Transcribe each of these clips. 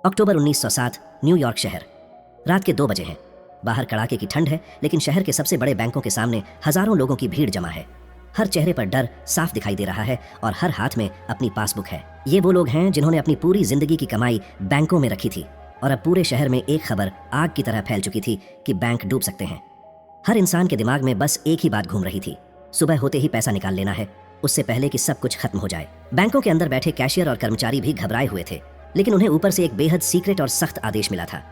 अक्टूबर 1907, New York शहर। रात के 2 बजे हैं। बाहर कड़ाके की ठंड है, लेकिन शहर के सबसे बड़े बैंकों के सामने हजारों लोगों की भीड़ जमा है। हर चेहरे पर डर साफ दिखाई दे रहा है और हर हाथ में अपनी पासबुक है। ये वो लोग हैं जिन्होंने अपनी पूरी जिंदगी की कमाई बैंकों में रखी थी और अब पूरे शहर में एक खबर आग की तरह फैल चुकी थी कि बैंक डूब सकते हैं। हर इंसान के दिमाग में बस एक ही बात घूम रही थी, सुबह होते ही पैसा निकाल लेना है, उससे पहले कि सब कुछ खत्म हो जाए। बैंकों के अंदर बैठे कैशियर और कर्मचारी भी घबराए हुए थे, लेकिन उन्हें ऊपर से एक बेहद सीक्रेट और सख्त आदेश मिला था।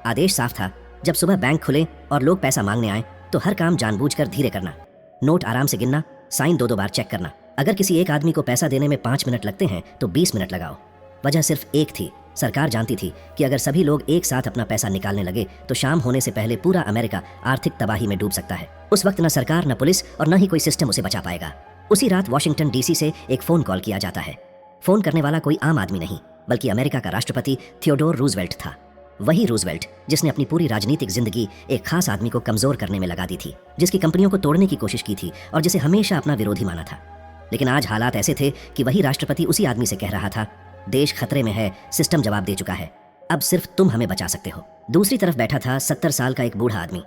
आदेश साफ था, जब सुबह बैंक खुले और लोग पैसा मांगने आए तो हर काम जानबूझकर धीरे करना, नोट आराम से गिनना, साइन 2-2 बार चेक करना। अगर किसी एक आदमी को पैसा देने में 5 मिनट लगते हैं तो 20 मिनट लगाओ। वजह सिर्फ एक थी, सरकार जानती थी कि अगर सभी लोग एक साथ अपना पैसा निकालने लगे तो शाम होने से पहले पूरा अमेरिका आर्थिक तबाही में डूब सकता है। उस वक्त न सरकार, न पुलिस और न ही कोई सिस्टम उसे बचा पाएगा। उसी रात वॉशिंगटन डीसी से एक फोन कॉल किया जाता है। फोन करने वाला कोई आम आदमी नहीं, बल्कि अमेरिका का राष्ट्रपति थियोडोर रूजवेल्ट था। वही रूजवेल्ट जिसने अपनी पूरी राजनीतिक जिंदगी एक खास आदमी को कमजोर करने में लगा दी थी, जिसकी कंपनियों को तोड़ने की कोशिश की थी और जिसे हमेशा अपना विरोधी माना था। लेकिन आज हालात ऐसे थे कि वही राष्ट्रपति उसी आदमी से कह रहा था, देश खतरे में है, सिस्टम जवाब दे चुका है, अब सिर्फ तुम हमें बचा सकते हो। दूसरी तरफ बैठा था 70 साल का एक बूढ़ा आदमी।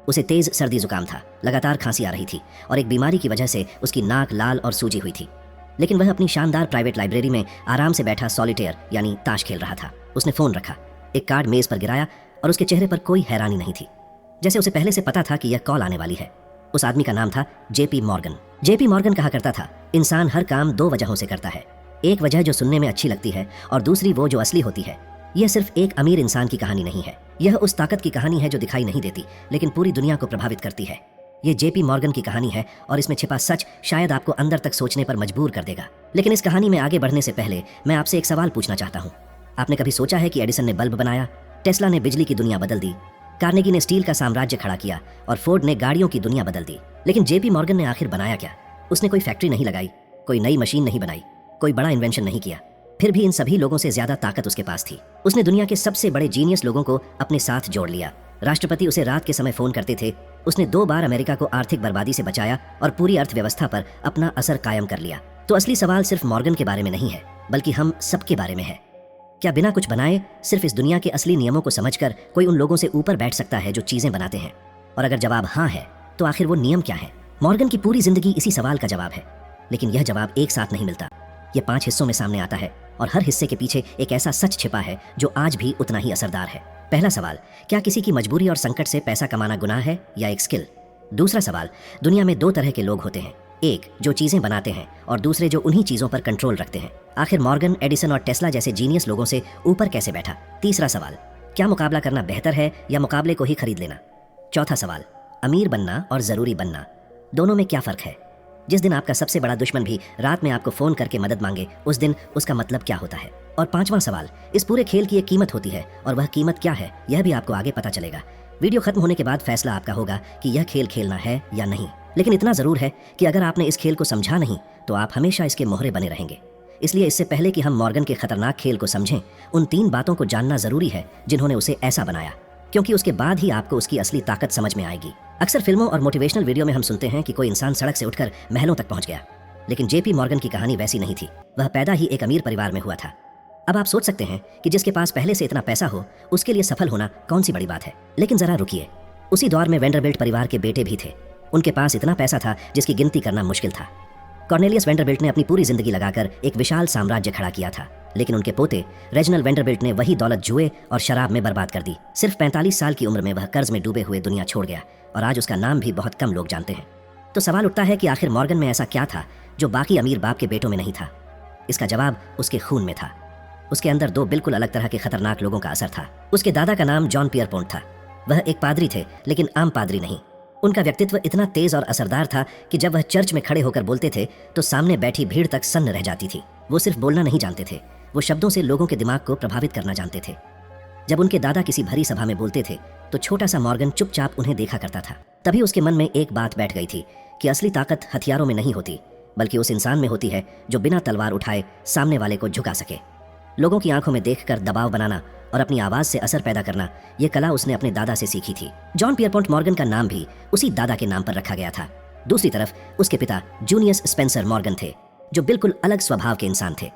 उसे तेज सर्दी जुकाम था, लगातार खांसी आ रही थी और एक बीमारी की वजह से उसकी नाक लाल और सूजी हुई थी। लेकिन वह अपनी शानदार प्राइवेट लाइब्रेरी में आराम से बैठा सॉलिटेयर यानी ताश खेल रहा था। उसने फोन रखा, एक कार्ड मेज पर गिराया और उसके चेहरे पर कोई हैरानी नहीं थी, जैसे उसे पहले से पता था कि यह कॉल आने वाली है। उस आदमी का नाम था जेपी मॉर्गन। जेपी मॉर्गन कहा करता था, इंसान हर काम 2 वजहों से करता है, एक वजह जो सुनने में अच्छी लगती है और दूसरी वो जो असली होती है। यह सिर्फ एक अमीर इंसान की कहानी नहीं है, यह उस ताकत की कहानी है जो दिखाई नहीं देती लेकिन पूरी दुनिया को प्रभावित करती है। ये जेपी मॉर्गन की कहानी है और इसमें छिपा सच शायद आपको अंदर तक सोचने पर मजबूर कर देगा। लेकिन इस कहानी में आगे बढ़ने से पहले मैं आपसे एक सवाल पूछना चाहता हूँ। आपने कभी सोचा है कि एडिसन ने बल्ब बनाया, टेस्ला ने बिजली की दुनिया बदल दी, कार्नेगी ने स्टील का साम्राज्य खड़ा किया और फोर्ड ने गाड़ियों की दुनिया बदल दी, लेकिन जेपी मॉर्गन ने आखिर बनाया क्या? उसने कोई फैक्ट्री नहीं लगाई, कोई नई मशीन नहीं बनाई, कोई बड़ा इन्वेंशन नहीं किया। फिर भी इन सभी लोगों से ज्यादा ताकत उसके पास थी। उसने दुनिया के सबसे बड़े जीनियस लोगों को अपने साथ जोड़ लिया। राष्ट्रपति उसे रात के समय फोन करते थे। उसने 2 बार अमेरिका को आर्थिक बर्बादी से बचाया और पूरी अर्थव्यवस्था पर अपना असर कायम कर लिया। तो असली सवाल सिर्फ मॉर्गन के बारे में नहीं है, बल्कि हम सबके बारे में है। क्या बिना कुछ बनाए, सिर्फ इस दुनिया के असली नियमों को समझकर कोई उन लोगों से ऊपर बैठ सकता है जो चीजें बनाते हैं? और अगर जवाब हाँ है, तो आखिर वो नियम क्या है? मॉर्गन की पूरी जिंदगी इसी सवाल का जवाब है, लेकिन यह जवाब एक साथ नहीं मिलता। यह 5 हिस्सों में सामने आता है और हर हिस्से के पीछे एक ऐसा सच छिपा है जो आज भी उतना ही असरदार है। पहला सवाल, क्या किसी की मजबूरी और संकट से पैसा कमाना गुनाह है या एक स्किल? दूसरा सवाल, दुनिया में 2 तरह के लोग होते हैं, एक जो चीजें बनाते हैं और दूसरे जो उन्हीं चीजों पर कंट्रोल रखते हैं। आखिर मॉर्गन, एडिसन और टेस्ला जैसे जीनियस लोगों से ऊपर कैसे बैठा? तीसरा सवाल, क्या मुकाबला करना बेहतर है या मुकाबले को ही खरीद लेना? चौथा सवाल, अमीर बनना और जरूरी बनना, दोनों में क्या फर्क है? जिस दिन आपका सबसे बड़ा दुश्मन भी रात में आपको फोन करके मदद मांगे, उस दिन उसका मतलब क्या होता है? और 5वां सवाल, इस पूरे खेल की एक कीमत होती है और वह कीमत क्या है, यह भी आपको आगे पता चलेगा। वीडियो खत्म होने के बाद फैसला आपका होगा कि यह खेल खेलना है या नहीं। लेकिन इतना जरूर है कि अगर आपने इस खेल को समझा नहीं तो आप हमेशा इसके मोहरे बने रहेंगे। इसलिए इससे पहले कि हम मॉर्गन के खतरनाक खेल को समझें, उन 3 बातों को जानना जरूरी है जिन्होंने उसे ऐसा बनाया, क्योंकि उसके बाद ही आपको उसकी असली ताकत समझ में आएगी। अक्सर फिल्मों और मोटिवेशनल वीडियो में हम सुनते हैं कि कोई इंसान सड़क से उठकर महलों तक पहुंच गया, लेकिन जेपी मॉर्गन की कहानी वैसी नहीं थी। वह पैदा ही एक अमीर परिवार में हुआ था। अब आप सोच सकते हैं कि जिसके पास पहले से इतना पैसा हो, उसके लिए सफल होना कौन सी बड़ी बात है। लेकिन जरा रुकिए, उसी दौर में वेंडरबिल्ट परिवार के बेटे भी थे। उनके पास इतना पैसा था जिसकी गिनती करना मुश्किल था। कॉर्नेलियस वेंडरबिल्ट ने अपनी पूरी जिंदगी लगाकर एक विशाल साम्राज्य खड़ा किया था, लेकिन उनके पोते रेजिनाल्ड वेंडरबिल्ट ने वही दौलत जुए और शराब में बर्बाद कर दी। सिर्फ 45 साल की उम्र में वह कर्ज में डूबे हुए दुनिया छोड़ गया और आज उसका नाम भी बहुत कम लोग जानते हैं। तो सवाल उठता है कि आखिर मॉर्गन में ऐसा क्या था जो बाकी अमीर बाप के बेटों में नहीं था? इसका जवाब उसके खून में था। उसके अंदर 2 बिल्कुल अलग तरह के खतरनाक लोगों का असर था। उसके दादा का नाम जॉन पियरपोंट था। वह एक पादरी थे, लेकिन आम पादरी नहीं। उनका व्यक्तित्व इतना तेज और असरदार था कि जब वह चर्च में खड़े होकर बोलते थे तो सामने बैठी भीड़ तक सन्न रह जाती थी। वो सिर्फ बोलना नहीं जानते थे, वो शब्दों से लोगों के दिमाग को प्रभावित करना जानते थे। जब उनके दादा किसी भरी सभा में बोलते थे तो छोटा सा मॉर्गन चुपचाप उन्हें देखा करता था। तभी उसके मन में एक बात बैठ गई थी कि असली ताकत हथियारों में नहीं होती, बल्कि उस इंसान में होती है जो बिना तलवार उठाए सामने वाले को झुका सके। लोगों की आंखों में देखकर दबाव बनाना और अपनी आवाज से असर पैदा करना, यह कला उसने अपने दादा से सीखी थी। जॉन पियरपोंट मॉर्गन का नाम भी उसी दादा के नाम पर रखा गया था। दूसरी तरफ उसके पिता जूनियस स्पेंसर मॉर्गन थे, जो बिल्कुल अलग स्वभाव के इंसान थे।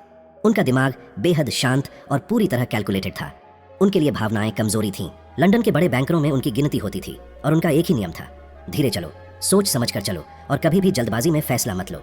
उनका दिमाग बेहद शांत और पूरी तरह कैलकुलेटेड था। उनके लिए भावनाएं कमजोरी थीं। लंदन के बड़े बैंकरों में उनकी गिनती होती थी और उनका एक ही नियम था, धीरे चलो, सोच समझ कर चलो और कभी भी जल्दबाजी में फैसला मत लो।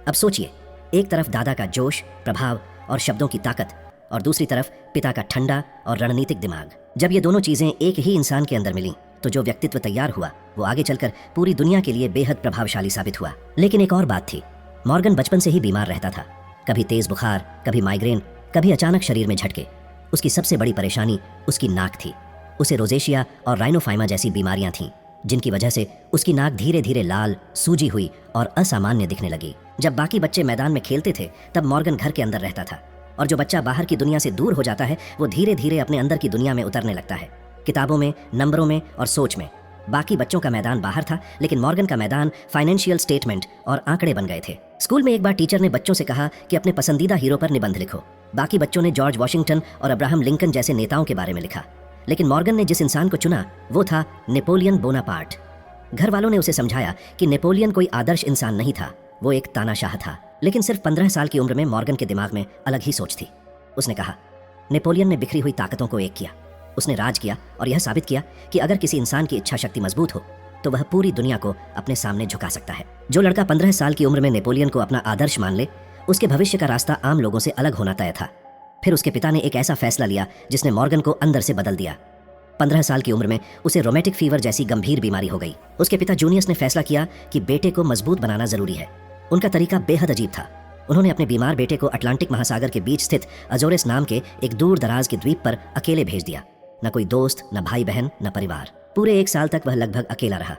अब सोचिए, एक तरफ दादा का जोश, प्रभाव और शब्दों की ताकत, और दूसरी तरफ पिता का ठंडा और रणनीतिक दिमाग। जब ये दोनों चीजें एक ही इंसान के अंदर मिली तो जो व्यक्तित्व तैयार हुआ वो आगे चलकर पूरी दुनिया के लिए बेहद प्रभावशाली साबित हुआ। लेकिन एक और बात थी, मॉर्गन बचपन से ही बीमार रहता था। कभी तेज बुखार, कभी माइग्रेन, कभी अचानक शरीर में झटके। उसकी सबसे बड़ी परेशानी उसकी नाक थी। उसे रोजेशिया और राइनोफाइमा जैसी बीमारियां थीं, जिनकी वजह से उसकी नाक धीरे धीरे लाल, सूजी हुई और असामान्य दिखने लगी। जब बाकी बच्चे मैदान में खेलते थे तब मॉर्गन घर के अंदर रहता था, और जो बच्चा बाहर की दुनिया से दूर हो जाता है वो धीरे धीरे अपने अंदर की दुनिया में उतरने लगता है, किताबों में, नंबरों में और सोच में। बाकी बच्चों का मैदान बाहर था, लेकिन मॉर्गन का मैदान फाइनेंशियल स्टेटमेंट और आंकड़े बन गए थे। स्कूल में एक बार टीचर ने बच्चों से कहा कि अपने पसंदीदा हीरो पर निबंध लिखो। बाकी बच्चों ने जॉर्ज वॉशिंगटन और अब्राहम लिंकन जैसे नेताओं के बारे में लिखा, लेकिन मॉर्गन ने जिस इंसान को चुना वो था नेपोलियन बोनापार्ट। घर वालों ने उसे समझाया कि नेपोलियन कोई आदर्श इंसान नहीं था, वो एक तानाशाह था। लेकिन सिर्फ 15 साल की उम्र में मॉर्गन के दिमाग में अलग ही सोच थी। उसने कहा, नेपोलियन ने बिखरी हुई ताकतों को एक किया। उसने राज किया और यह साबित किया कि अगर किसी इंसान की इच्छा शक्ति मजबूत हो तो वह पूरी दुनिया को अपने सामने झुका सकता है। जो लड़का 15 साल की उम्र में नेपोलियन को अपना आदर्श मान ले, उसके भविष्य का रास्ता आम लोगों से अलग होना तय था। फिर उसके पिता ने एक ऐसा फैसला लिया जिसने मॉर्गन को अंदर से बदल दिया। 15 साल की उम्र में उसे रोमेटिक फीवर जैसी गंभीर बीमारी हो गई। उसके पिता जूनियस ने फैसला किया कि बेटे को मजबूत बनाना जरूरी है। उनका तरीका बेहद अजीब था। उन्होंने अपने बीमार बेटे को अटलांटिक महासागर के बीच स्थित अजोरेस नाम के एक दूर दराज के द्वीप पर अकेले भेज दिया। न कोई दोस्त, न भाई बहन, न परिवार। पूरे 1 साल तक वह लगभग अकेला रहा।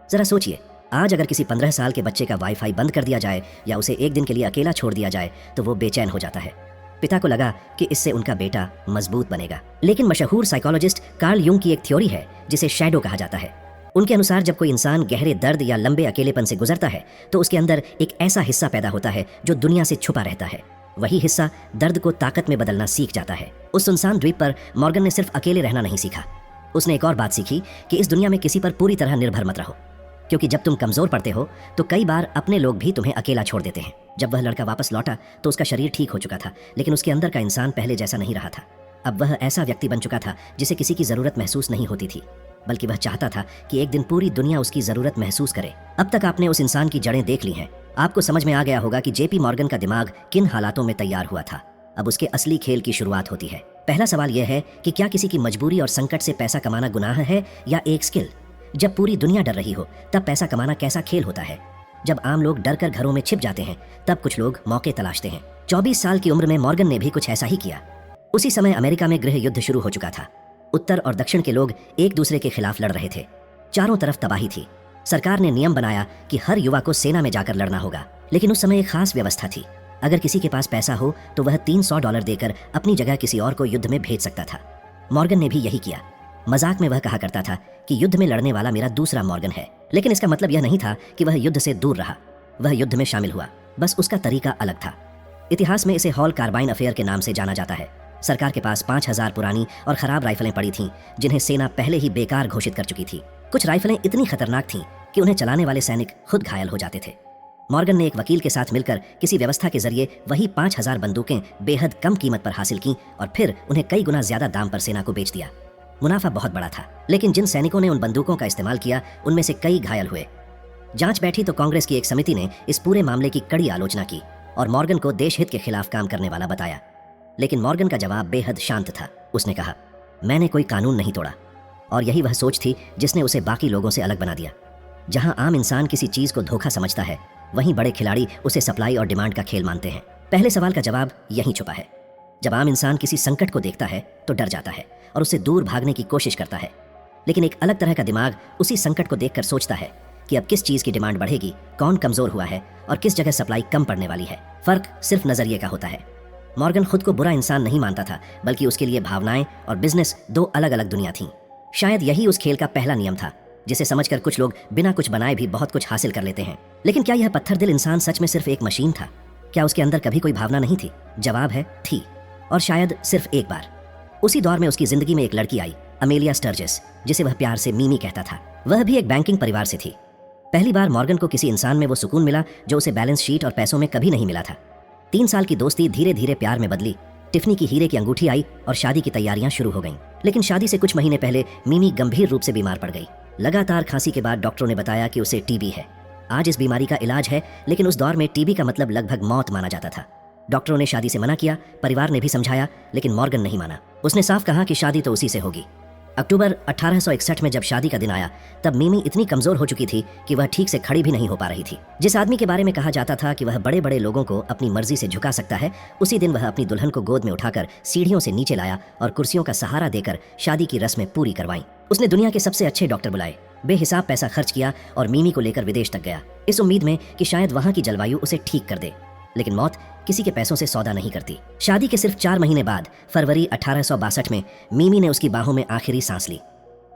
जरा सोचिए, आज अगर किसी 15 साल के बच्चे का वाईफाई बंद कर दिया जाए या उसे एक दिन के लिए अकेला छोड़ दिया जाए तो वो बेचैन हो जाता है। पिता को लगा कि इससे उनका बेटा मजबूत बनेगा। लेकिन मशहूर साइकोलॉजिस्ट कार्ल यूंग की एक थ्योरी है जिसे शैडो कहा जाता है। उनके अनुसार जब कोई इंसान गहरे दर्द या लंबे अकेलेपन से गुजरता है तो उसके अंदर एक ऐसा हिस्सा पैदा होता है जो दुनिया से छुपा रहता है। वही हिस्सा दर्द को ताकत में बदलना सीख जाता है। उस सुनसान द्वीप पर मॉर्गन ने सिर्फ अकेले रहना नहीं सीखा, उसने एक और बात सीखी कि इस दुनिया में किसी पर पूरी तरह निर्भर मत रहो, क्योंकि जब तुम कमजोर पड़ते हो तो कई बार अपने लोग भी तुम्हें अकेला छोड़ देते हैं। जब वह लड़का वापस लौटा तो उसका शरीर ठीक हो चुका था, लेकिन उसके अंदर का इंसान पहले जैसा नहीं रहा था। अब वह ऐसा व्यक्ति बन चुका था जिसे किसी की जरूरत महसूस नहीं होती थी, बल्कि वह चाहता था कि एक दिन पूरी दुनिया उसकी जरूरत महसूस करे। अब तक आपने उस इंसान की जड़ें देख ली हैं। आपको समझ में आ गया होगा कि जेपी मॉर्गन का दिमाग किन हालातों में तैयार हुआ था। अब उसके असली खेल की शुरुआत होती है। पहला सवाल यह है कि क्या किसी की मजबूरी और संकट से पैसा कमाना गुनाह है या एक स्किल? जब पूरी दुनिया डर रही हो तब पैसा कमाना कैसा खेल होता है? जब आम लोग डर कर घरों में छिप जाते हैं तब कुछ लोग मौके तलाशते हैं। 24 साल की उम्र में मॉर्गन ने भी कुछ ऐसा ही किया। उसी समय अमेरिका में गृह युद्ध शुरू हो चुका था। उत्तर और दक्षिण के लोग एक दूसरे के खिलाफ लड़ रहे थे। चारों तरफ तबाही थी। सरकार ने नियम बनाया कि हर युवा को सेना में जाकर लड़ना होगा, लेकिन उस समय एक खास व्यवस्था थी। अगर किसी के पास पैसा हो तो वह $300 देकर अपनी जगह किसी और को युद्ध में भेज सकता था। मॉर्गन ने भी यही किया। मजाक में वह कहा करता था कि युद्ध में लड़ने वाला मेरा दूसरा मॉर्गन है, लेकिन इसका मतलब यह नहीं था कि वह युद्ध से दूर रहा। वह युद्ध में शामिल हुआ, बस उसका तरीका अलग था। इतिहास में इसे हॉल कार्बाइन अफेयर के नाम से जाना जाता है। सरकार के पास 5000 पुरानी और खराब राइफलें पड़ी थीं, जिन्हें सेना पहले ही बेकार घोषित कर चुकी थी। कुछ राइफलें इतनी खतरनाक थीं कि उन्हें चलाने वाले सैनिक खुद घायल हो जाते थे। मॉर्गन ने एक वकील के साथ मिलकर किसी व्यवस्था के जरिए वही 5000 बंदूकें बेहद कम कीमत पर हासिल की और फिर उन्हें कई गुना ज्यादा दाम पर सेना को बेच दिया। मुनाफा बहुत बड़ा था, लेकिन जिन सैनिकों ने उन बंदूकों का इस्तेमाल किया उनमें से कई घायल हुए। जांच बैठी तो कांग्रेस की एक समिति ने इस पूरे मामले की कड़ी आलोचना की और मॉर्गन को देश हित के खिलाफ काम करने वाला बताया। लेकिन मॉर्गन का जवाब बेहद शांत था। उसने कहा, मैंने कोई कानून नहीं तोड़ा। और यही वह सोच थी जिसने उसे बाकी लोगों से अलग बना दिया। जहां आम इंसान किसी चीज को धोखा समझता है, वहीं बड़े खिलाड़ी उसे सप्लाई और डिमांड का खेल मानते हैं। पहले सवाल का जवाब यहीं छुपा है। जब आम इंसान किसी संकट को देखता है तो डर जाता है और उससे दूर भागने की कोशिश करता है, लेकिन एक अलग तरह का दिमाग उसी संकट को देखकर सोचता है कि अब किस चीज की डिमांड बढ़ेगी, कौन कमजोर हुआ है और किस जगह सप्लाई कम पड़ने वाली है। फर्क सिर्फ नजरिए का होता है। मॉर्गन खुद को बुरा इंसान नहीं मानता था, बल्कि उसके लिए भावनाएं और बिजनेस दो अलग अलग दुनिया थीं। शायद यही उस खेल का पहला नियम था, जिसे समझकर कुछ लोग बिना कुछ बनाए भी बहुत कुछ हासिल कर लेते हैं। लेकिन क्या यह पत्थर दिल इंसान सच में सिर्फ एक मशीन था? क्या उसके अंदर कभी कोई भावना नहीं थी? जवाब है, थी, और शायद सिर्फ एक बार। उसी दौर में उसकी जिंदगी में एक लड़की आई, अमेलिया स्टर्जिस, जिसे वह प्यार से मीमी कहता था। वह भी एक बैंकिंग परिवार से थी। पहली बार मॉर्गन को किसी इंसान में वो सुकून मिला जो उसे बैलेंस शीट और पैसों में कभी नहीं मिला था। 3 साल की दोस्ती धीरे धीरे प्यार में बदली। टिफनी की हीरे की अंगूठी आई और शादी की तैयारियां शुरू हो गईं। लेकिन शादी से कुछ महीने पहले मीमी गंभीर रूप से बीमार पड़ गई। लगातार खांसी के बाद डॉक्टरों ने बताया कि उसे टीबी है। आज इस बीमारी का इलाज है, लेकिन उस दौर में टीबी का मतलब लगभग मौत माना जाता था। डॉक्टरों ने शादी से मना किया, परिवार ने भी समझाया, लेकिन मॉर्गन नहीं माना। उसने साफ कहा कि शादी तो उसी से होगी। अक्टूबर 1861 में जब शादी का दिन आया, तब मीमी इतनी कमजोर हो चुकी थी कि वह ठीक से खड़ी भी नहीं हो पा रही थी। जिस आदमी के बारे में कहा जाता था कि वह बड़े बड़े लोगों को अपनी मर्जी से झुका सकता है, उसी दिन वह अपनी दुल्हन को गोद में उठाकर सीढ़ियों से नीचे लाया और कुर्सियों का सहारा देकर शादी की रस्में पूरी करवाई। उसने दुनिया के सबसे अच्छे डॉक्टर बुलाए, बेहिसाब पैसा खर्च किया और मीमी को लेकर विदेश तक गया, इस उम्मीद में कि शायद वहां की जलवायु उसे ठीक कर दे। लेकिन मौत किसी के पैसों से सौदा नहीं करती। शादी के सिर्फ 4 महीने बाद फरवरी 1862 में मीमी ने उसकी बाहों में आखिरी सांस ली।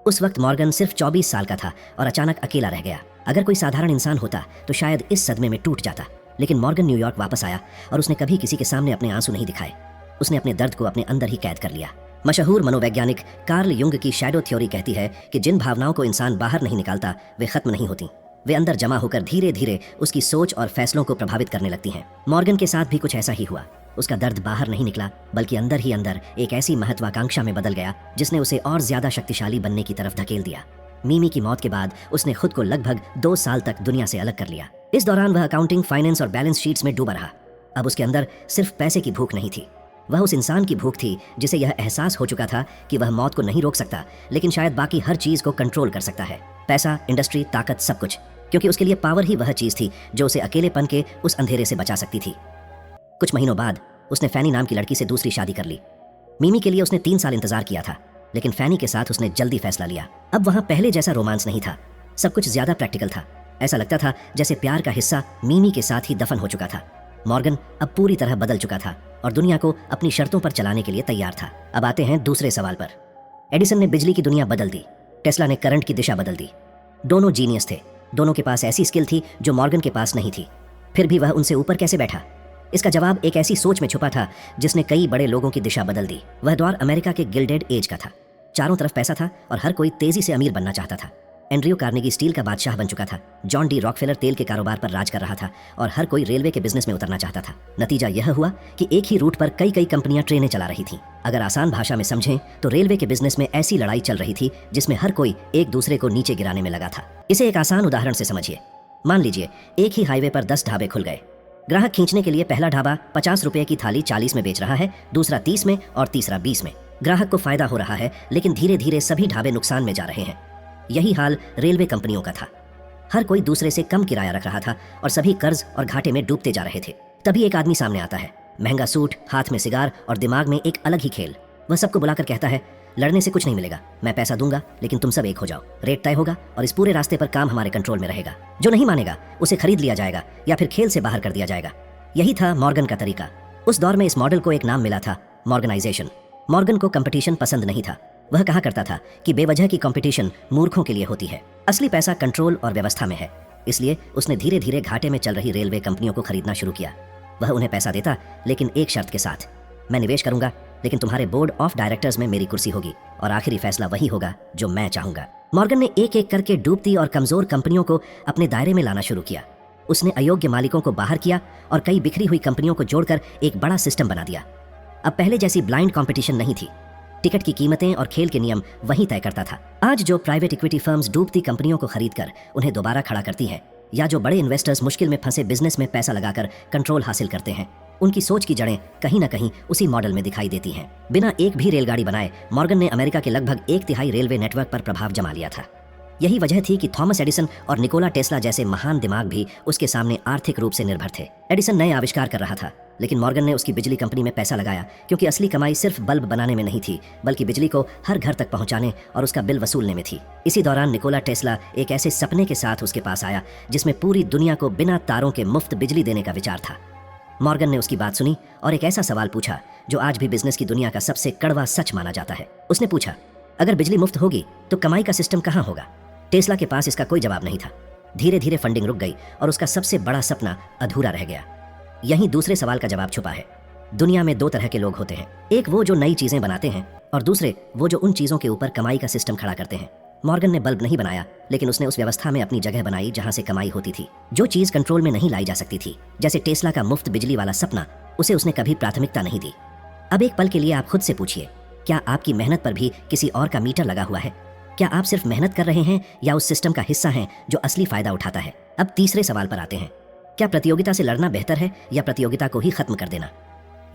उस वक्त मॉर्गन सिर्फ 24 साल का था और अचानक अकेला रह गया। अगर कोई साधारण इंसान होता तो शायद इस सदमे में टूट जाता, लेकिन मॉर्गन न्यूयॉर्क वापस आया और उसने कभी किसी के सामने अपने आंसू नहीं दिखाए। उसने अपने दर्द को अपने अंदर ही कैद कर लिया। मशहूर मनोवैज्ञानिक कार्ल युंग की शैडो थ्योरी कहती है कि जिन भावनाओं को इंसान बाहर नहीं निकालता वे खत्म नहीं होती, वे अंदर जमा होकर धीरे धीरे उसकी सोच और फैसलों को प्रभावित करने लगती हैं। मॉर्गन के साथ भी कुछ ऐसा ही हुआ। उसका दर्द बाहर नहीं निकला, बल्कि अंदर ही अंदर एक ऐसी महत्वाकांक्षा में बदल गया जिसने उसे और ज्यादा शक्तिशाली बनने की तरफ धकेल दिया। मीमी की मौत के बाद उसने खुद को लगभग 2 साल तक दुनिया से अलग कर लिया। इस दौरान वह अकाउंटिंग, फाइनेंस और बैलेंस शीट्स में डूबा रहा। अब उसके अंदर सिर्फ पैसे की भूख नहीं थी, वह उस इंसान की भूख थी जिसे यह एहसास हो चुका था कि वह मौत को नहीं रोक सकता, लेकिन शायद बाकी हर चीज को कंट्रोल कर सकता है। पैसा, इंडस्ट्री, ताकत, सब कुछ, क्योंकि उसके लिए पावर ही वह चीज थी जो उसे अकेलेपन के उस अंधेरे से बचा सकती थी। कुछ महीनों बाद उसने फैनी नाम की लड़की से दूसरी शादी कर ली। मीमी के लिए उसने 3 साल इंतजार किया था, लेकिन फैनी के साथ उसने जल्दी फैसला लिया। अब वहां पहले जैसा रोमांस नहीं था, सब कुछ ज्यादा प्रैक्टिकल था। ऐसा लगता था जैसे प्यार का हिस्सा मीमी के साथ ही दफन हो चुका था। मॉर्गन अब पूरी तरह बदल चुका था और दुनिया को अपनी शर्तों पर चलाने के लिए तैयार था। अब आते हैं दूसरे सवाल पर। एडिसन ने बिजली की दुनिया बदल दी, टेस्ला ने करंट की दिशा बदल दी। दोनों जीनियस थे, दोनों के पास ऐसी स्किल थी जो मॉर्गन के पास नहीं थी। फिर भी वह उनसे ऊपर कैसे बैठा? इसका जवाब एक ऐसी सोच में छुपा था जिसने कई बड़े लोगों की दिशा बदल दी। वह द्वार अमेरिका के गिल्डेड एज का था। चारों तरफ पैसा था और हर कोई तेजी से अमीर बनना चाहता था। एंड्रयू कार्नेगी स्टील का बादशाह बन चुका था, जॉन डी रॉकफेलर तेल के कारोबार पर राज कर रहा था और हर कोई रेलवे के बिजनेस में उतरना चाहता था। नतीजा यह हुआ कि एक ही रूट पर कई कई कंपनियां ट्रेनें चला रही थीं। अगर आसान भाषा में समझें तो रेलवे के बिजनेस में ऐसी लड़ाई चल रही थी जिसमें हर कोई एक दूसरे को नीचे गिराने में लगा था। इसे एक आसान उदाहरण से समझिए। मान लीजिए एक ही हाईवे पर 10 ढाबे खुल गए। ग्राहक खींचने के लिए पहला ढाबा 50 रुपए की थाली 40 में बेच रहा है, दूसरा 30 में और तीसरा 20 में। ग्राहक को फायदा हो रहा है, लेकिन धीरे धीरे सभी ढाबे नुकसान में जा रहे हैं। यही हाल रेलवे कंपनियों का था। हर कोई दूसरे से कम किराया रख रहा था और सभी कर्ज और घाटे में डूबते जा रहे थे। तभी एक आदमी सामने आता है, महंगा सूट, हाथ में सिगार और दिमाग में एक अलग ही खेल। वह सबको बुलाकर कहता है, लड़ने से कुछ नहीं मिलेगा, मैं पैसा दूंगा, लेकिन तुम सब एक हो जाओ। रेट तय होगा और इस पूरे रास्ते पर काम हमारे कंट्रोल में रहेगा। जो नहीं मानेगा उसे खरीद लिया जाएगा या फिर खेल से बाहर कर दिया जाएगा। यही था मॉर्गन का तरीका। उस दौर में इस मॉडल को एक नाम मिला था, मॉर्गनाइजेशन। मॉर्गन को कंपटीशन पसंद नहीं था। वह कहा करता था कि बेवजह की कंपटीशन मूर्खों के लिए होती है, असली पैसा कंट्रोल और व्यवस्था में है। इसलिए उसने धीरे धीरे घाटे में चल रही रेलवे कंपनियों को खरीदना शुरू किया। वह उन्हें पैसा देता, लेकिन एक शर्त के साथ, मैं निवेश करूंगा, लेकिन तुम्हारे बोर्ड ऑफ डायरेक्टर्स में मेरी कुर्सी होगी और आखिरी फैसला वही होगा जो मैं चाहूंगा। मॉर्गन ने एक एक करके डूबती और कमजोर कंपनियों को अपने दायरे में लाना शुरू किया। उसने अयोग्य मालिकों को बाहर किया और कई बिखरी हुई कंपनियों को जोड़कर एक बड़ा सिस्टम बना दिया। अब पहले जैसी ब्लाइंड कंपटीशन नहीं थी। टिकट की कीमतें और खेल के नियम वही तय करता था। आज जो प्राइवेट इक्विटी फर्म्स डूबती कंपनियों को खरीदकर उन्हें दोबारा खड़ा करती हैं, या जो बड़े इन्वेस्टर्स मुश्किल में फंसे बिजनेस में पैसा लगाकर कंट्रोल हासिल करते हैं, उनकी सोच की जड़ें कहीं ना कहीं उसी मॉडल में दिखाई देती हैं। बिना एक भी रेलगाड़ी बनाए मॉर्गन ने अमेरिका के लगभग 1/3 रेलवे नेटवर्क पर प्रभाव जमा लिया था। यही वजह थी कि थॉमस एडिसन और निकोला टेस्ला जैसे महान दिमाग भी उसके सामने आर्थिक रूप से निर्भर थे। एडिसन नए आविष्कार कर रहा था, लेकिन मॉर्गन ने उसकी बिजली कंपनी में पैसा लगाया, क्योंकि असली कमाई सिर्फ बल्ब बनाने में नहीं थी, बल्कि बिजली को हर घर तक पहुंचाने और उसका बिल वसूलने में थी। इसी दौरान निकोला टेस्ला एक ऐसे सपने के साथ उसके पास आया जिसमें पूरी दुनिया को बिना तारों के मुफ्त बिजली देने का विचार था। मॉर्गन ने उसकी बात सुनी और एक ऐसा सवाल पूछा जो आज भी बिजनेस की दुनिया का सबसे कड़वा सच माना जाता है। उसने पूछा, अगर बिजली मुफ्त होगी तो कमाई का सिस्टम कहाँ होगा? टेस्ला के पास इसका कोई जवाब नहीं था। धीरे धीरे फंडिंग रुक गई और उसका सबसे बड़ा सपना अधूरा रह गया। यहीं दूसरे सवाल का जवाब छुपा है। दुनिया में 2 तरह के लोग होते हैं, एक वो जो नई चीजें बनाते हैं और दूसरे वो जो उन चीजों के ऊपर कमाई का सिस्टम खड़ा करते हैं। मॉर्गन ने बल्ब नहीं बनाया, लेकिन उसने उस व्यवस्था में अपनी जगह बनाई जहां से कमाई होती थी। जो चीज कंट्रोल में नहीं लाई जा सकती थी, जैसे टेस्ला का मुफ्त बिजली वाला सपना, उसे उसने कभी प्राथमिकता नहीं दी। अब एक पल के लिए आप खुद से पूछिए, क्या आपकी मेहनत पर भी किसी और का मीटर लगा हुआ है? क्या आप सिर्फ मेहनत कर रहे हैं या उस सिस्टम का हिस्सा हैं जो असली फायदा उठाता है? अब तीसरे सवाल पर आते हैं। क्या प्रतियोगिता से लड़ना बेहतर है या प्रतियोगिता को ही खत्म कर देना?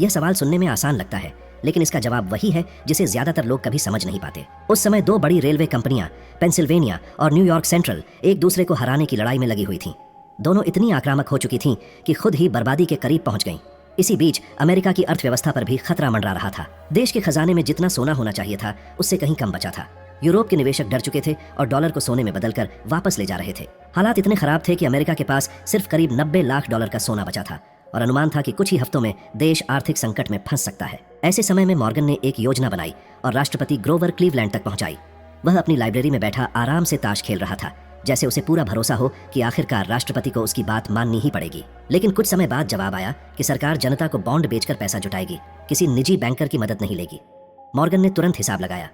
यह सवाल सुनने में आसान लगता है, लेकिन इसका जवाब वही है जिसे ज्यादातर लोग कभी समझ नहीं पाते। उस समय दो बड़ी रेलवे कंपनियां पेंसिल्वेनिया और न्यूयॉर्क सेंट्रल एक दूसरे को हराने की लड़ाई में लगी हुई थीं। दोनों इतनी आक्रामक हो चुकी थीं कि खुद ही बर्बादी के करीब पहुंच गईं। इसी बीच अमेरिका की अर्थव्यवस्था पर भी खतरा मंडरा रहा था। देश के खजाने में जितना सोना होना चाहिए था उससे कहीं कम बचा था। यूरोप के निवेशक डर चुके थे और डॉलर को सोने में बदलकर वापस ले जा रहे थे। हालात इतने खराब थे कि अमेरिका के पास सिर्फ करीब 90 लाख डॉलर का सोना बचा था और अनुमान था कि कुछ ही हफ्तों में देश आर्थिक संकट में फंस सकता है। ऐसे समय में मॉर्गन ने एक योजना बनाई और राष्ट्रपति ग्रोवर क्लीवलैंड तक पहुंचाई। वह अपनी लाइब्रेरी में बैठा आराम से ताश खेल रहा था, जैसे उसे पूरा भरोसा हो कि आखिरकार राष्ट्रपति को उसकी बात माननी ही पड़ेगी। लेकिन कुछ समय बाद जवाब आया कि सरकार जनता को बॉन्ड बेचकर पैसा जुटाएगी, किसी निजी बैंकर की मदद नहीं लेगी। मॉर्गन ने तुरंत हिसाब लगाया।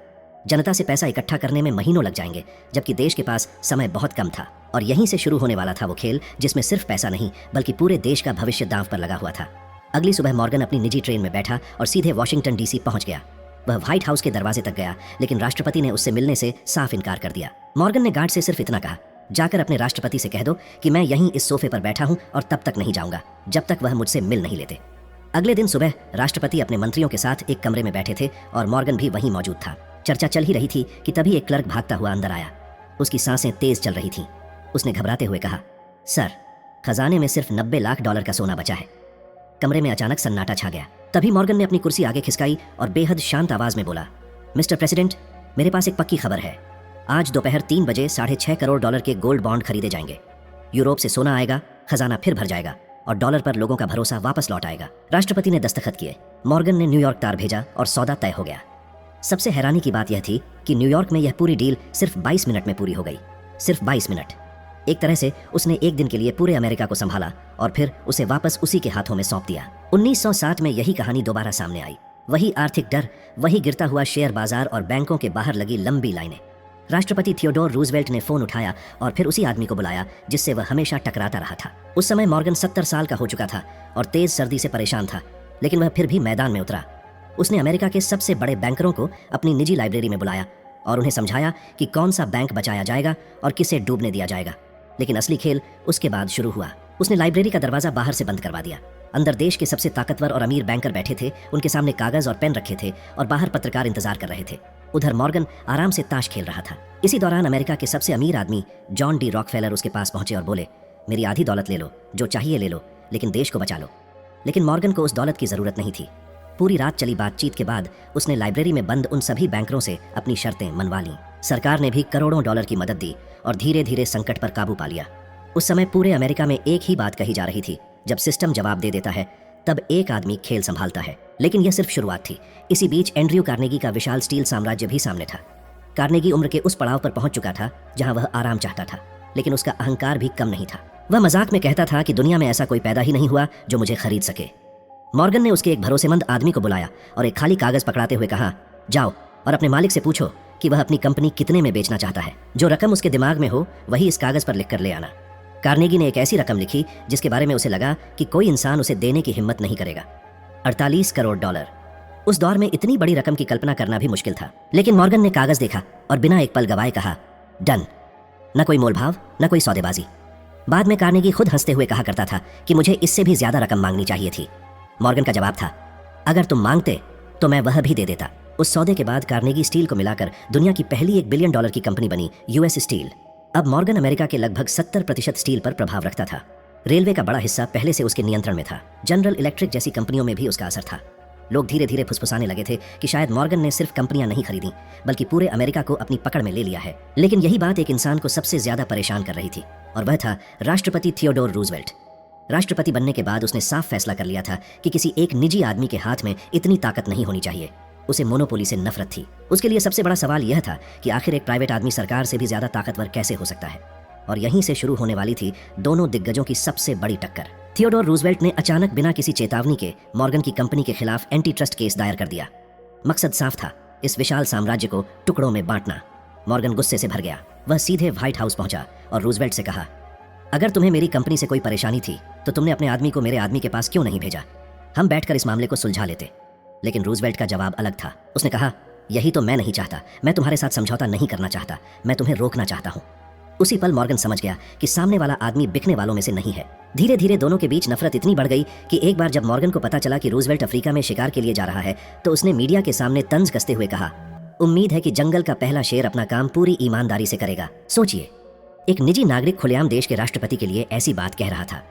जनता से पैसा इकट्ठा करने में महीनों लग जाएंगे, जबकि देश के पास समय बहुत कम था। और यहीं से शुरू होने वाला था वो खेल जिसमें सिर्फ पैसा नहीं बल्कि पूरे देश का भविष्य दांव पर लगा हुआ था। अगली सुबह मॉर्गन अपनी निजी ट्रेन में बैठा और सीधे वॉशिंगटन डीसी पहुंच गया। वह व्हाइट हाउस के दरवाजे तक गया, लेकिन राष्ट्रपति ने उससे मिलने से साफ इनकार कर दिया। मॉर्गन ने गार्ड से सिर्फ इतना कहा, जाकर अपने राष्ट्रपति से कह दो कि मैं यहीं इस सोफे पर बैठा हूं और तब तक नहीं जाऊंगा जब तक वह मुझसे मिल नहीं लेते। अगले दिन सुबह राष्ट्रपति अपने मंत्रियों के साथ एक कमरे में बैठे थे और मॉर्गन भी वहीं मौजूद था। चर्चा चल ही रही थी कि तभी एक क्लर्क भागता हुआ अंदर आया। उसकी सांसें तेज चल रही थीं। उसने घबराते हुए कहा, सर, खजाने में सिर्फ 90 लाख डॉलर का सोना बचा है। कमरे में अचानक सन्नाटा छा गया। तभी मॉर्गन ने अपनी कुर्सी आगे खिसकाई और बेहद शांत आवाज में बोला, मिस्टर प्रेसिडेंट, मेरे पास एक पक्की खबर है। आज दोपहर 3 बजे 6.5 करोड़ डॉलर के गोल्ड बॉन्ड खरीदे जाएंगे। यूरोप से सोना आएगा, खजाना फिर भर जाएगा और डॉलर पर लोगों का भरोसा वापस लौट आएगा। राष्ट्रपति ने दस्तखत किए। मॉर्गन ने न्यूयॉर्क तार भेजा और सौदा तय हो गया। सबसे हैरानी की बात यह थी कि न्यूयॉर्क में यह पूरी डील सिर्फ 22 मिनट में पूरी हो गई। सिर्फ 22 मिनट। एक तरह से उसने एक दिन के लिए पूरे अमेरिका को संभाला और फिर उसे वापस उसी के हाथों में सौंप दिया। 1907 में यही कहानी दोबारा सामने आई। वही आर्थिक डर, वही गिरता हुआ शेयर बाजार और बैंकों के बाहर लगी लंबी लाइनें। राष्ट्रपति थियोडोर रूजवेल्ट ने फोन उठाया और फिर उसी आदमी को बुलाया जिससे वह हमेशा टकराता रहा था। उस समय मॉर्गन 70 साल का हो चुका था और तेज सर्दी से परेशान था, लेकिन वह फिर भी मैदान में उतरा। उसने अमेरिका के सबसे बड़े बैंकरों को अपनी निजी लाइब्रेरी में बुलाया और उन्हें समझाया कि कौन सा बैंक बचाया जाएगा और किसे डूबने दिया जाएगा। लेकिन असली खेल उसके बाद शुरू हुआ। उसने लाइब्रेरी का दरवाजा बाहर से बंद करवा दिया। अंदर देश के सबसे ताकतवर और अमीर बैंकर बैठे थे, उनके सामने कागज और पेन रखे थे और बाहर पत्रकार इंतजार कर रहे थे। उधर मॉर्गन आराम से ताश खेल रहा था। इसी दौरान अमेरिका के सबसे अमीर आदमी जॉन डी रॉकफेलर उसके पास पहुंचे और बोले, मेरी आधी दौलत ले लो, जो चाहिए ले लो, लेकिन देश को बचा लो। लेकिन मॉर्गन को उस दौलत की जरूरत नहीं थी। पूरी रात चली बातचीत के बाद उसने लाइब्रेरी में बंद उन सभी बैंकरों से अपनी शर्तें मनवा लीं। सरकार ने भी करोड़ों डॉलर की मदद दी और धीरे धीरे संकट पर काबू पा लिया। उस समय पूरे अमेरिका में एक ही बात कही जा रही थी, जब सिस्टम जवाब दे देता है तब एक आदमी खेल संभालता है। लेकिन यह सिर्फ शुरुआत थी। इसी बीच एंड्रयू कार्नेगी का विशाल स्टील साम्राज्य भी सामने था। कार्नेगी उम्र के उस पड़ाव पर पहुंच चुका था जहां वह आराम चाहता था, लेकिन उसका अहंकार भी कम नहीं था। वह मजाक में कहता था कि दुनिया में ऐसा कोई पैदा ही नहीं हुआ जो मुझे खरीद सके। मॉर्गन ने उसके एक भरोसेमंद आदमी को बुलाया और एक खाली कागज पकड़ाते हुए कहा, जाओ और अपने मालिक से पूछो कि वह अपनी कंपनी कितने में बेचना चाहता है। जो रकम उसके दिमाग में हो वही इस कागज पर लिखकर ले आना। कार्नेगी ने एक ऐसी रकम लिखी जिसके बारे में उसे लगा कि कोई इंसान उसे देने की हिम्मत नहीं करेगा। 48 करोड़ डॉलर। उस दौर में इतनी बड़ी रकम की कल्पना करना भी मुश्किल था। लेकिन मॉर्गन ने कागज देखा और बिना एक पल गवाए कहा, डन। न कोई मोलभाव, न कोई सौदेबाजी। बाद में कार्नेगी खुद हंसते हुए कहा करता था कि मुझे इससे भी ज्यादा रकम मांगनी चाहिए थी। मॉर्गन का जवाब था, अगर तुम मांगते तो मैं वह भी दे देता। उस सौदे के बाद कार्नेगी स्टील को मिलाकर दुनिया की पहली $1 बिलियन की कंपनी बनी, यूएस स्टील। अब मॉर्गन अमेरिका के लगभग 70% स्टील पर प्रभाव रखता था। रेलवे का बड़ा हिस्सा पहले से उसके नियंत्रण में था। जनरल इलेक्ट्रिक जैसी कंपनियों में भी उसका असर था। लोग धीरे धीरे फुसफुसाने लगे थे कि शायद मॉर्गन ने सिर्फ कंपनियां नहीं खरीदी बल्कि पूरे अमेरिका को अपनी पकड़ में ले लिया है। लेकिन यही बात एक इंसान को सबसे ज्यादा परेशान कर रही थी और वह था राष्ट्रपति थियोडोर रूजवेल्ट। राष्ट्रपति बनने के बाद उसने साफ फैसला कर लिया था कि किसी एक निजी आदमी के हाथ में इतनी ताकत नहीं होनी चाहिए। उसे मोनोपोली से नफरत थी। उसके लिए सबसे बड़ा सवाल यह था कि आखिर एक प्राइवेट आदमी सरकार से भी ज्यादा ताकतवर कैसे हो सकता है। और यहीं से शुरू होने वाली थी दोनों दिग्गजों की सबसे बड़ी टक्कर। थियोडोर रूजवेल्ट ने अचानक बिना किसी चेतावनी के मॉर्गन की कंपनी के खिलाफ एंटी ट्रस्ट केस दायर कर दिया। मकसद साफ था, इस विशाल साम्राज्य को टुकड़ों में बांटना। मॉर्गन गुस्से से भर गया। वह सीधे व्हाइट हाउस पहुंचा और रूजवेल्ट से कहा, अगर तुम्हें मेरी कंपनी से कोई परेशानी थी तो तुमने अपने आदमी को मेरे आदमी के पास क्यों नहीं भेजा? हम बैठकर इस मामले को सुलझा लेते। लेकिन रूजवेल्ट का जवाब अलग था। उसने कहा, यही तो मैं नहीं चाहता। मैं तुम्हारे साथ समझौता नहीं करना चाहता, मैं तुम्हें रोकना चाहता हूँ। उसी पल मॉर्गन समझ गया कि सामने वाला आदमी बिकने वालों में से नहीं है। धीरे धीरे दोनों के बीच नफरत इतनी बढ़ गई कि एक बार जब मॉर्गन को पता चला कि रूजवेल्ट अफ्रीका में शिकार के लिए जा रहा है, तो उसने मीडिया के सामने तंज कसते हुए कहा, उम्मीद है कि जंगल का पहला शेर अपना काम पूरी ईमानदारी से करेगा। सोचिए, एक निजी नागरिक खुलेआम देश के राष्ट्रपति के लिए ऐसी बात कह रहा था।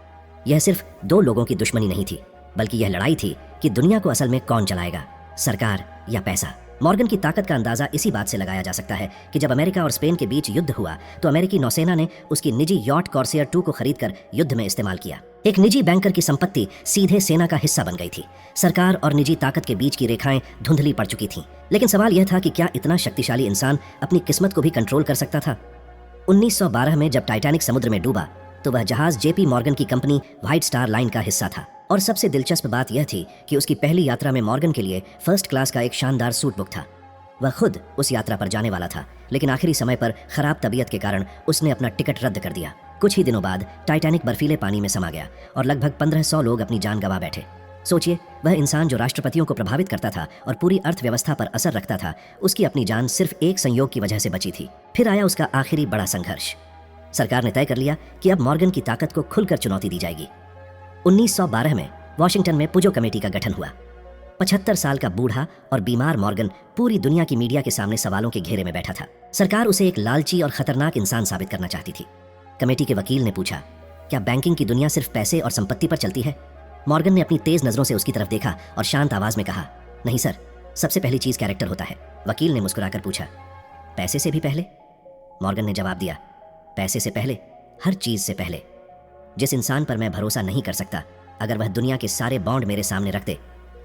यह सिर्फ दो लोगों की दुश्मनी नहीं थी, बल्कि यह लड़ाई थी कि दुनिया को असल में कौन चलाएगा, सरकार या पैसा। मॉर्गन की ताकत का अंदाजा इसी बात से लगाया जा सकता है कि जब अमेरिका और स्पेन के बीच युद्ध हुआ तो अमेरिकी नौसेना ने उसकी निजी यॉट कॉर्सियर 2 को खरीदकर युद्ध में इस्तेमाल किया। एक निजी बैंकर की संपत्ति सीधे सेना का हिस्सा बन गई थी। सरकार और निजी ताकत के बीच की रेखाएं धुंधली पड़ चुकी थीं। लेकिन सवाल यह था कि क्या इतना शक्तिशाली इंसान अपनी किस्मत को भी कंट्रोल कर सकता था? 1912 में जब टाइटैनिक समुद्र में डूबा तो वह जहाज जेपी मॉर्गन की कंपनी व्हाइट स्टार लाइन का हिस्सा था। और सबसे दिलचस्प बात यह थी कि उसकी पहली यात्रा में मॉर्गन के लिए फर्स्ट क्लास का एक शानदार सूट बुक था। वह खुद उस यात्रा पर जाने वाला था, लेकिन आखिरी समय पर खराब तबीयत के कारण उसने अपना टिकट रद्द कर दिया। कुछ ही दिनों बाद टाइटैनिक बर्फीले पानी में समा गया और लगभग 1500 लोग अपनी जान गंवा बैठे। सोचिए, वह इंसान जो राष्ट्रपतियों को प्रभावित करता था और पूरी अर्थव्यवस्था पर असर रखता था, उसकी अपनी जान सिर्फ एक संयोग की वजह से बची थी। फिर आया उसका आखिरी बड़ा संघर्ष। सरकार ने तय कर लिया कि अब मॉर्गन की ताकत को खुलकर चुनौती दी जाएगी। 1912 में वॉशिंगटन में पुजो कमेटी का गठन हुआ। 75 साल का बूढ़ा और बीमार मॉर्गन पूरी दुनिया की मीडिया के सामने सवालों के घेरे में बैठा था। सरकार उसे एक लालची और खतरनाक इंसान साबित करना चाहती थी। कमेटी के वकील ने पूछा, क्या बैंकिंग की दुनिया सिर्फ पैसे और संपत्ति पर चलती है? मॉर्गन ने अपनी तेज नजरों से उसकी तरफ देखा और शांत आवाज में कहा, नहीं सर, सबसे पहली चीज कैरेक्टर होता है। वकील ने मुस्कुराकर पूछा, पैसे से भी पहले? मॉर्गन ने जवाब दिया, पैसे से पहले, हर चीज से पहले। जिस इंसान पर मैं भरोसा नहीं कर सकता, अगर वह दुनिया के सारे बॉन्ड मेरे सामने रख दे,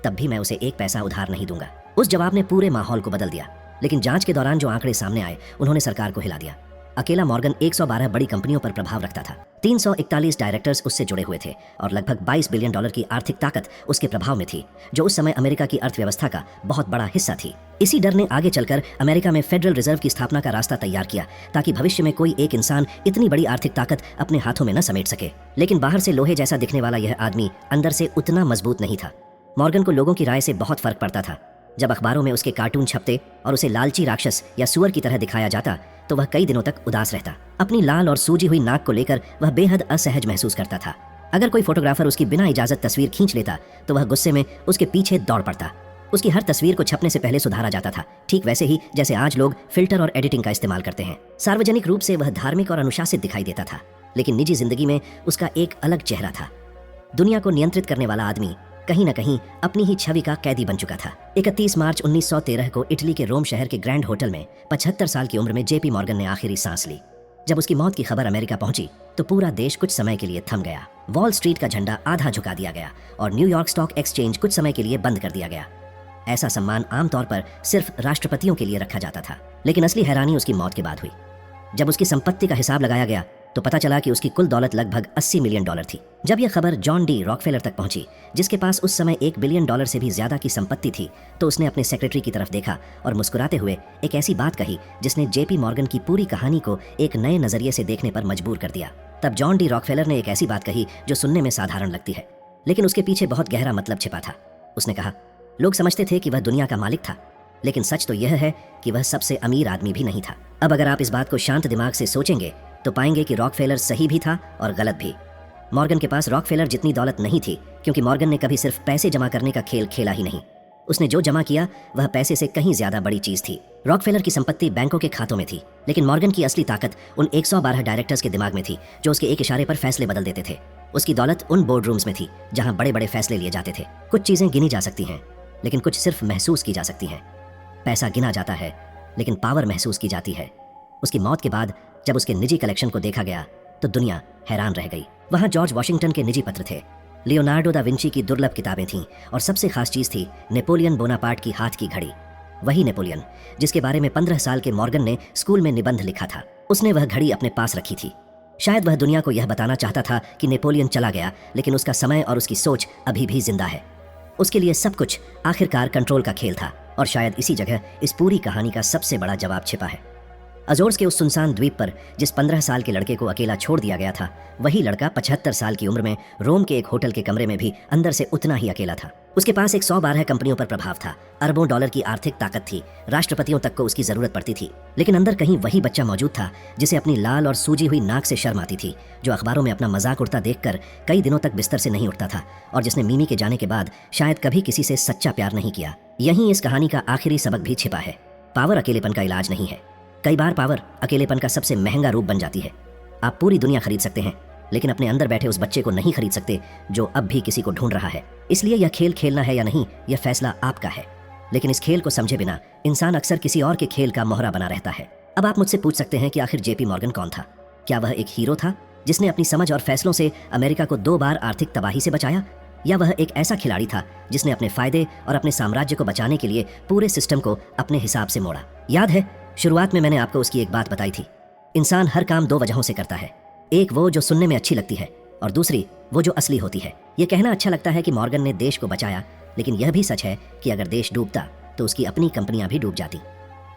तब भी मैं उसे एक पैसा उधार नहीं दूंगा। उस जवाब ने पूरे माहौल को बदल दिया। लेकिन जांच के दौरान जो आंकड़े सामने आए, उन्होंने सरकार को हिला दिया। अकेला मॉर्गन 112 बड़ी कंपनियों पर प्रभाव रखता था। 341 डायरेक्टर्स उससे जुड़े हुए थे और लगभग $22 बिलियन की आर्थिक ताकत उसके प्रभाव में थी, जो उस समय अमेरिका की अर्थव्यवस्था का बहुत बड़ा हिस्सा थी। इसी डर ने आगे चलकर अमेरिका में फेडरल रिजर्व की स्थापना का रास्ता तैयार किया, ताकि भविष्य में कोई एक इंसान इतनी बड़ी आर्थिक ताकत अपने हाथों में न समेट सके। लेकिन बाहर से लोहे जैसा दिखने वाला यह आदमी अंदर से उतना मजबूत नहीं था। मॉर्गन को लोगों की राय से बहुत फर्क पड़ता था। जब अखबारों में उसके कार्टून छपते और उसे लालची राक्षस या सुअर की तरह दिखाया जाता, तो वह कई दिनों तक उदास रहता। अपनी लाल और सूजी हुई नाक को लेकर वह बेहद असहज महसूस करता था। अगर कोई फोटोग्राफर उसकी बिना इजाजत तस्वीर खींच लेता, तो वह गुस्से में उसके पीछे दौड़ पड़ता। उसकी हर तस्वीर को छपने से पहले सुधारा जाता था, ठीक वैसे ही जैसे आज लोग फिल्टर और एडिटिंग का इस्तेमाल करते हैं। सार्वजनिक रूप से वह धार्मिक और अनुशासित दिखाई देता था, लेकिन निजी जिंदगी में उसका एक अलग चेहरा था। दुनिया को नियंत्रित करने वाला आदमी कहीं न कहीं अपनी ही छवि का कैदी बन चुका था। 31 मार्च 1913 को इटली के रोम शहर के ग्रैंड होटल में 75 साल की उम्र में जेपी मॉर्गन ने आखिरी सांस ली। जब उसकी मौत की खबर अमेरिका पहुंची, तो पूरा देश कुछ समय के लिए थम गया। वॉल स्ट्रीट का झंडा आधा झुका दिया गया और न्यूयॉर्क स्टॉक एक्सचेंज कुछ समय के लिए बंद कर दिया गया। ऐसा सम्मान आमतौर पर सिर्फ राष्ट्रपतियों के लिए रखा जाता था। लेकिन असली हैरानी उसकी मौत के बाद हुई। जब उसकी संपत्ति का हिसाब लगाया गया, तो पता चला कि उसकी कुल दौलत लगभग $80 मिलियन थी। जब यह खबर जॉन डी रॉकफेलर तक पहुंची, जिसके पास उस समय $1 बिलियन से भी ज्यादा की संपत्ति थी, तो उसने अपने सेक्रेटरी की तरफ देखा और मुस्कुराते हुए एक ऐसी बात कही जिसने जेपी मॉर्गन की पूरी कहानी को एक नए नजरिए से देखने पर मजबूर कर दिया। तब जॉन डी रॉकफेलर ने एक ऐसी बात कही जो सुनने में साधारण लगती है, लेकिन उसके पीछे बहुत गहरा मतलब छिपा था। उसने कहा, लोग समझते थे कि वह दुनिया का मालिक था, लेकिन सच तो यह है कि वह सबसे अमीर आदमी भी नहीं था। अब अगर आप इस बात को शांत दिमाग से सोचेंगे, तो पाएंगे कि रॉकफेलर सही भी था और गलत भी। मॉर्गन के पास रॉकफेलर जितनी दौलत नहीं थी, क्योंकि मॉर्गन ने कभी सिर्फ पैसे जमा करने का खेल खेला ही नहीं। उसने जो जमा किया वह पैसे से कहीं ज्यादा बड़ी चीज थी। रॉकफेलर की संपत्ति बैंकों के खातों में थी, लेकिन मॉर्गन की असली ताकत उन 112 डायरेक्टर्स के दिमाग में थी, जो उसके एक इशारे पर फैसले बदल देते थे। उसकी दौलत उन बोर्ड रूम्स में थी जहां बड़े बड़े फैसले लिए जाते थे। कुछ चीजें गिनी जा सकती हैं, लेकिन कुछ सिर्फ महसूस की जा सकती हैं। पैसा गिना जाता है, लेकिन पावर महसूस की जाती है। उसकी मौत के बाद जब उसके निजी कलेक्शन को देखा गया, तो दुनिया हैरान रह गई। वहां जॉर्ज वॉशिंगटन के निजी पत्र थे, लियोनार्डो दा विंची की दुर्लभ किताबें थीं, और सबसे खास चीज थी नेपोलियन बोनापार्ट की हाथ की घड़ी। वही नेपोलियन जिसके बारे में 15 साल के मॉर्गन ने स्कूल में निबंध लिखा था। उसने वह घड़ी अपने पास रखी थी। शायद वह दुनिया को यह बताना चाहता था कि नेपोलियन चला गया, लेकिन उसका समय और उसकी सोच अभी भी जिंदा है। उसके लिए सब कुछ आखिरकार कंट्रोल का खेल था, और शायद इसी जगह इस पूरी कहानी का सबसे बड़ा जवाब छिपा है। अजोर्स के उस सुनसान द्वीप पर जिस 15 साल के लड़के को अकेला छोड़ दिया गया था, वही लड़का 75 साल की उम्र में रोम के एक होटल के कमरे में भी अंदर से उतना ही अकेला था। उसके पास एक 112 कंपनियों पर प्रभाव था, अरबों डॉलर की आर्थिक ताकत थी, राष्ट्रपतियों तक को उसकी जरूरत पड़ती थी, लेकिन अंदर कहीं वही बच्चा मौजूद था जिसे अपनी लाल और सूजी हुई नाक से शर्म आती थी, जो अखबारों में अपना मजाक उड़ता देखकर कई दिनों तक बिस्तर से नहीं उठता था, और जिसने मिमी के जाने के बाद शायद कभी किसी से सच्चा प्यार नहीं किया। यहीं इस कहानी का आखिरी सबक भी छिपा है। पावर अकेलेपन का इलाज नहीं है। कई बार पावर अकेलेपन का सबसे महंगा रूप बन जाती है। आप पूरी दुनिया खरीद सकते हैं, लेकिन अपने अंदर बैठे उस बच्चे को नहीं खरीद सकते जो अब भी किसी को ढूंढ रहा है। इसलिए यह खेल खेलना है या नहीं, यह फैसला आपका है, लेकिन इस खेल को समझे बिना इंसान अक्सर किसी और के खेल का मोहरा बना रहता है। अब आप मुझसे पूछ सकते हैं कि आखिर जेपी मॉर्गन कौन था? क्या वह एक हीरो था जिसने अपनी समझ और फैसलों से अमेरिका को 2 बार आर्थिक तबाही से बचाया, या वह एक ऐसा खिलाड़ी था जिसने अपने फायदे और अपने साम्राज्य को बचाने के लिए पूरे सिस्टम को अपने हिसाब से मोड़ा? याद है, शुरुआत में मैंने आपको उसकी एक बात बताई थी। इंसान हर काम 2 वजहों से करता है, एक वो जो सुनने में अच्छी लगती है और दूसरी वो जो असली होती है। ये कहना अच्छा लगता है कि मॉर्गन ने देश को बचाया, लेकिन यह भी सच है कि अगर देश डूबता तो उसकी अपनी कंपनियां भी डूब जाती।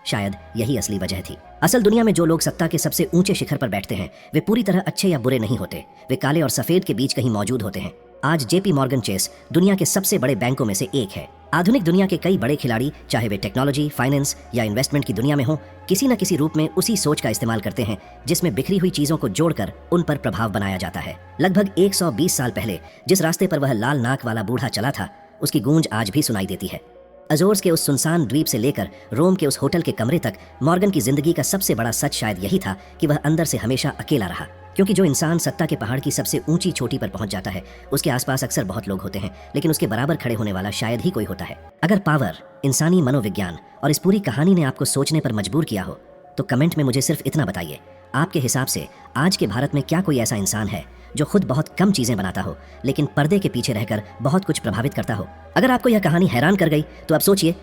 शायद यही असली वजह थी। असल दुनिया में जो लोग सत्ता के सबसे ऊंचे शिखर पर बैठते हैं, वे पूरी तरह अच्छे या बुरे नहीं होते। वे काले और सफेद के बीच कहीं मौजूद होते हैं। आज जेपी मॉर्गन चेस दुनिया के सबसे बड़े बैंकों में से एक है। आधुनिक दुनिया के कई बड़े खिलाड़ी, चाहे वे टेक्नोलॉजी, फाइनेंस या इन्वेस्टमेंट की दुनिया में हों, किसी न किसी रूप में उसी सोच का इस्तेमाल करते हैं जिसमें बिखरी हुई चीजों को जोड़कर उन पर प्रभाव बनाया जाता है। लगभग 120 साल पहले जिस रास्ते पर वह लाल नाक वाला बूढ़ा चला था, उसकी गूंज आज भी सुनाई देती है। अजोर्स के उस सुनसान द्वीप से लेकर रोम के उस होटल के कमरे तक मॉर्गन की जिंदगी का सबसे बड़ा सच शायद यही था कि वह अंदर से हमेशा अकेला रहा। क्योंकि जो इंसान सत्ता के पहाड़ की सबसे ऊंची चोटी पर पहुंच जाता है, उसके आसपास अक्सर बहुत लोग होते हैं, लेकिन उसके बराबर खड़े होने वाला शायद ही कोई होता है। अगर पावर, इंसानी मनोविज्ञान और इस पूरी कहानी ने आपको सोचने पर मजबूर किया हो, तो कमेंट में मुझे सिर्फ इतना बताइए, आपके हिसाब से आज के भारत में क्या कोई ऐसा इंसान है जो खुद बहुत कम चीजें बनाता हो, लेकिन पर्दे के पीछे रहकर बहुत कुछ प्रभावित करता हो? अगर आपको यह कहानी हैरान कर गई तो अब सोचिए